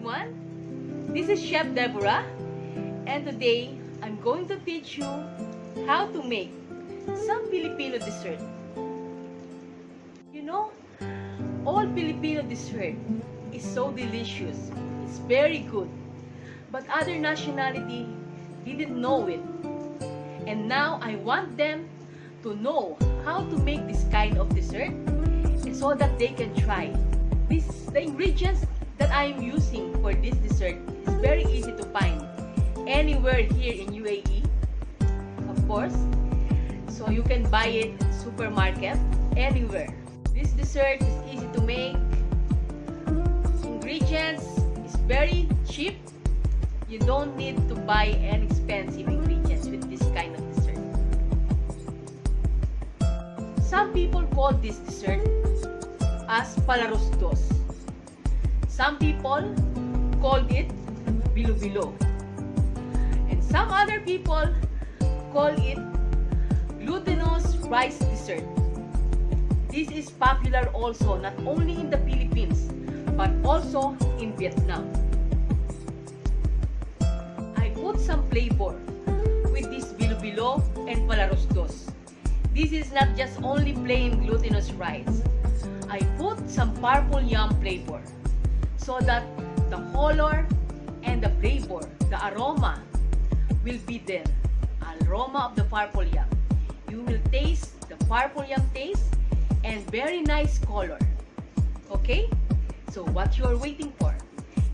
everyone, this is Chef Deborah, and today I'm going to teach you how to make some Filipino dessert. You know, all Filipino dessert is so delicious, it's very good, but other nationality didn't know it. And now I want them to know how to make this kind of dessert so that they can try. The ingredients that I am using for this dessert is very easy to find anywhere here in UAE, of course. So you can buy it in supermarket, anywhere. This dessert is easy to make. Ingredients is very cheap. You don't need to buy any expensive ingredients with this kind of dessert. Some people call this dessert as Palarusdos. Some people call it bilo-bilo. And some other people call it glutinous rice dessert. This is popular also not only in the Philippines but also in Vietnam. I put some flavor with this bilo-bilo and Palarusdos. This is not just only plain glutinous rice. I put some purple yam flavor so that the color and the flavor, the aroma will be there. Aroma of the purple yam. You will taste the purple yam taste and very nice color. Okay? So what you are waiting for?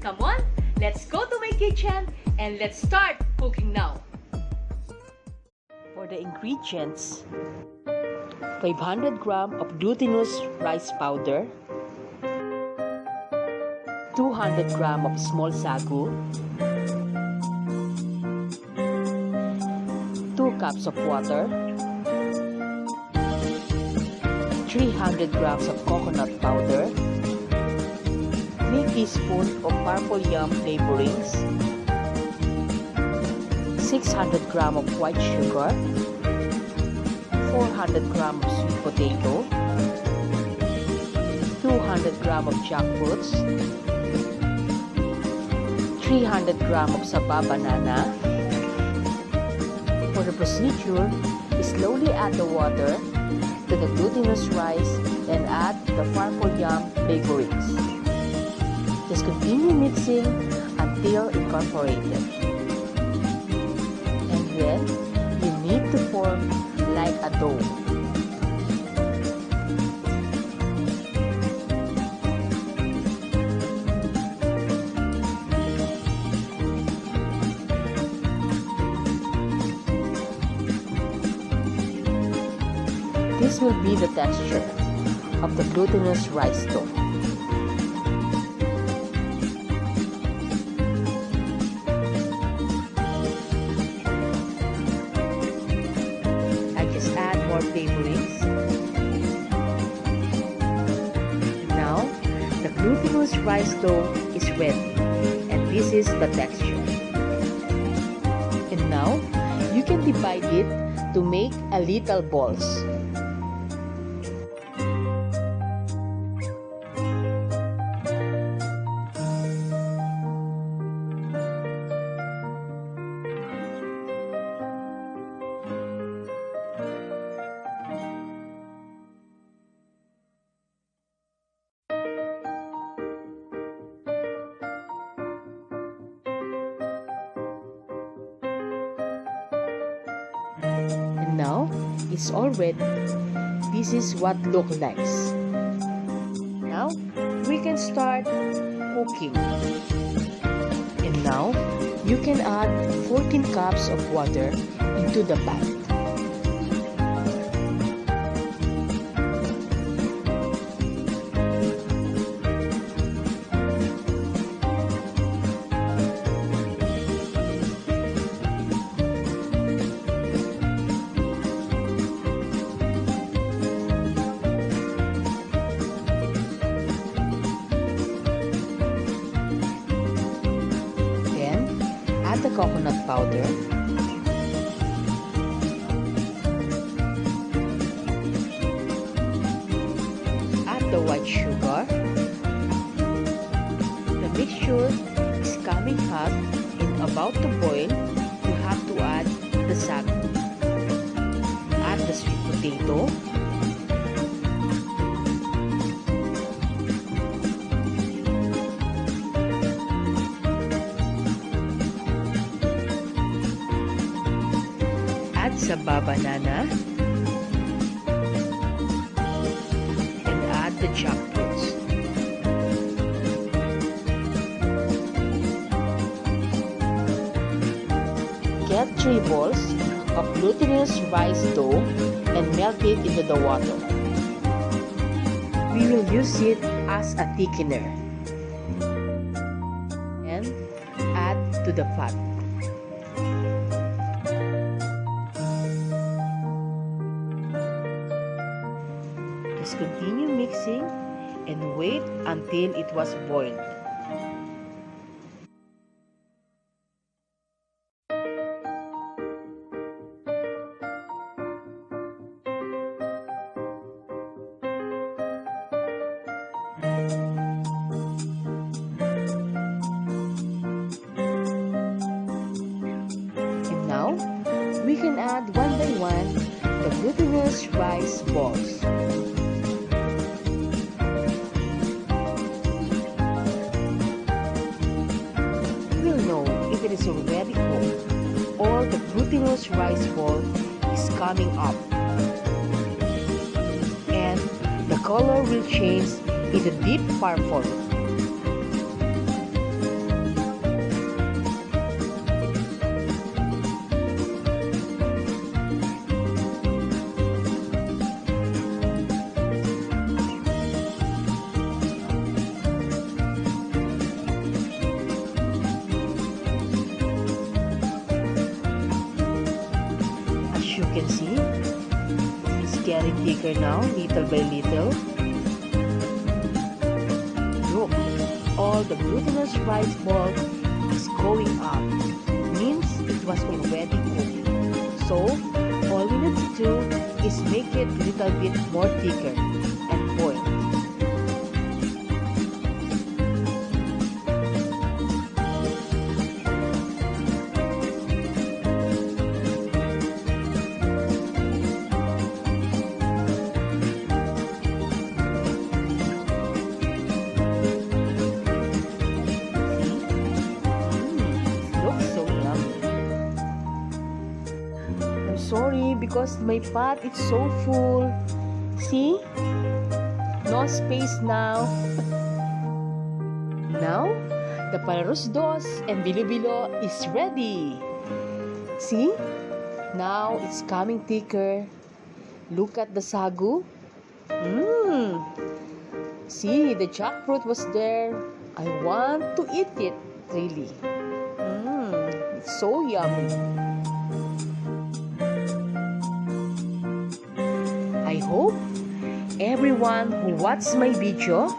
Come on, let's go to my kitchen and let's start cooking now. For the ingredients, 500 gram of glutinous rice powder, 200 gram of small sagu, 2 cups of water, 300 grams of coconut powder, 3 teaspoons of purple yam flavorings, 600 grams of white sugar, 400 grams of sweet potato, 200 grams of jackfruits, 300 grams of saba banana. For the procedure, slowly add the water to the glutinous rice and add the purple yam flavorings. Just continue mixing until incorporated. And then, you need to form like a dough. This will be the texture of the glutinous rice dough. I just add more flavorings. Now, the glutinous rice dough is ready, and this is the texture. And now, you can divide it to make a little balls. And now, it's all ready. This is what looks like. Now, we can start cooking. And now, you can add 14 cups of water into the pot. Add the coconut powder, add the white sugar, the mixture becoming hot and about to boil, you have to add the sago. Add the sweet potato. Add saba banana. And add the jackfruits. Get 3 balls of glutinous rice dough and melt it into the water. We will use it as a thickener. And add to the fat. Just continue mixing and wait until it was boiled. And now, we can add one by one the glutinous rice balls. We'll know if it is already cooked or the glutinous rice ball is coming up. And the color will change into deep purple. As you can see, it's getting thicker now, little by little. Look, all the glutinous rice ball is going up. Means it was already cooked. So, all we need to do is make it a little bit more thicker and boil. Sorry because my pot is so full. See? No space now. Now, the Palarusdos and bilo-bilo is ready. See? Now it's coming thicker. Look at the sagu. See, the jackfruit was there. I want to eat it, really. It's so yummy. I hope everyone who watches my video,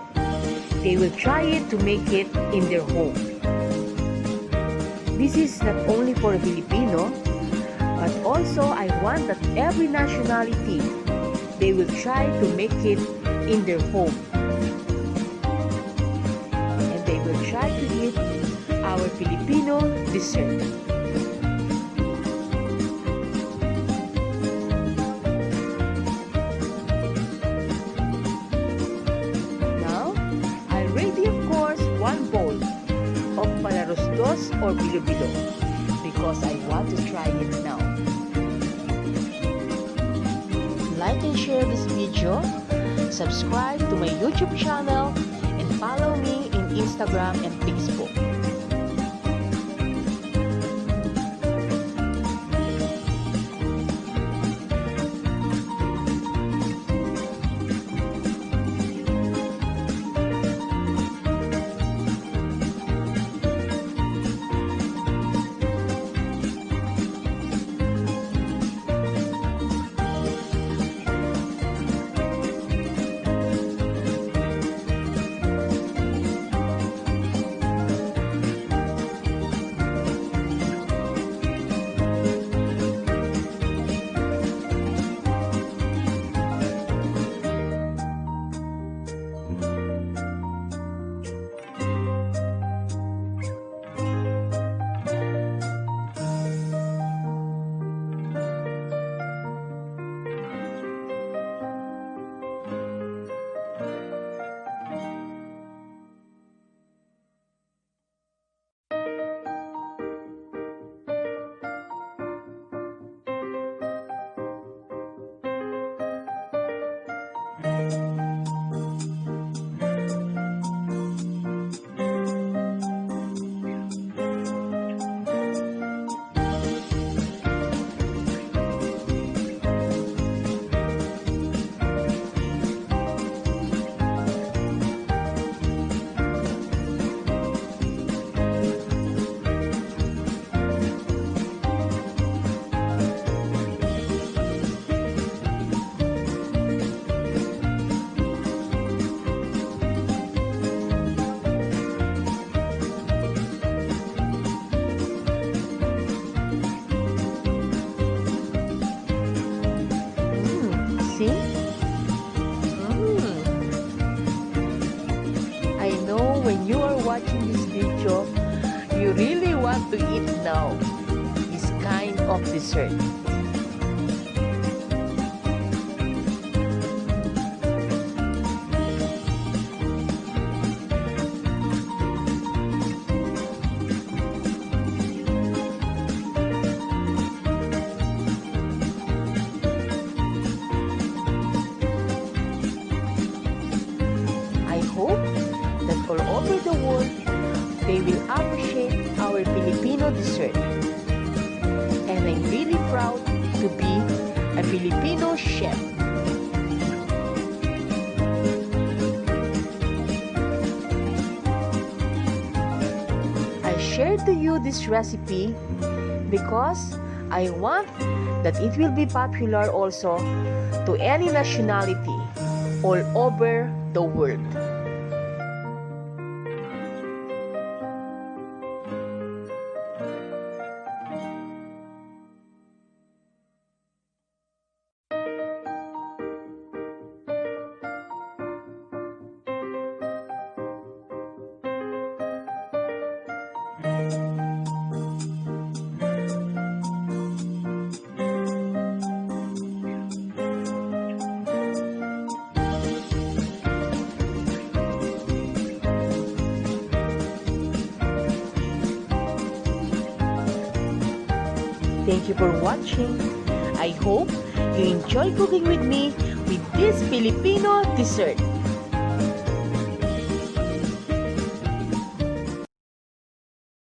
they will try it to make it in their home. This is not only for a Filipino, but also I want that every nationality, they will try to make it in their home. And they will try to eat our Filipino dessert. One bowl of Palarusdos or bilo-bilo because I want to try it now. Like and share this video, subscribe to my YouTube channel, and follow me in Instagram and Facebook. watching this video, you really want to eat now this kind of dessert. I hope that all over the world, they will appreciate our Filipino dessert. And I'm really proud to be a Filipino chef. I share to you this recipe because I want that it will be popular also to any nationality all over the world. Thank you for watching. I hope you enjoy cooking with me with this Filipino dessert.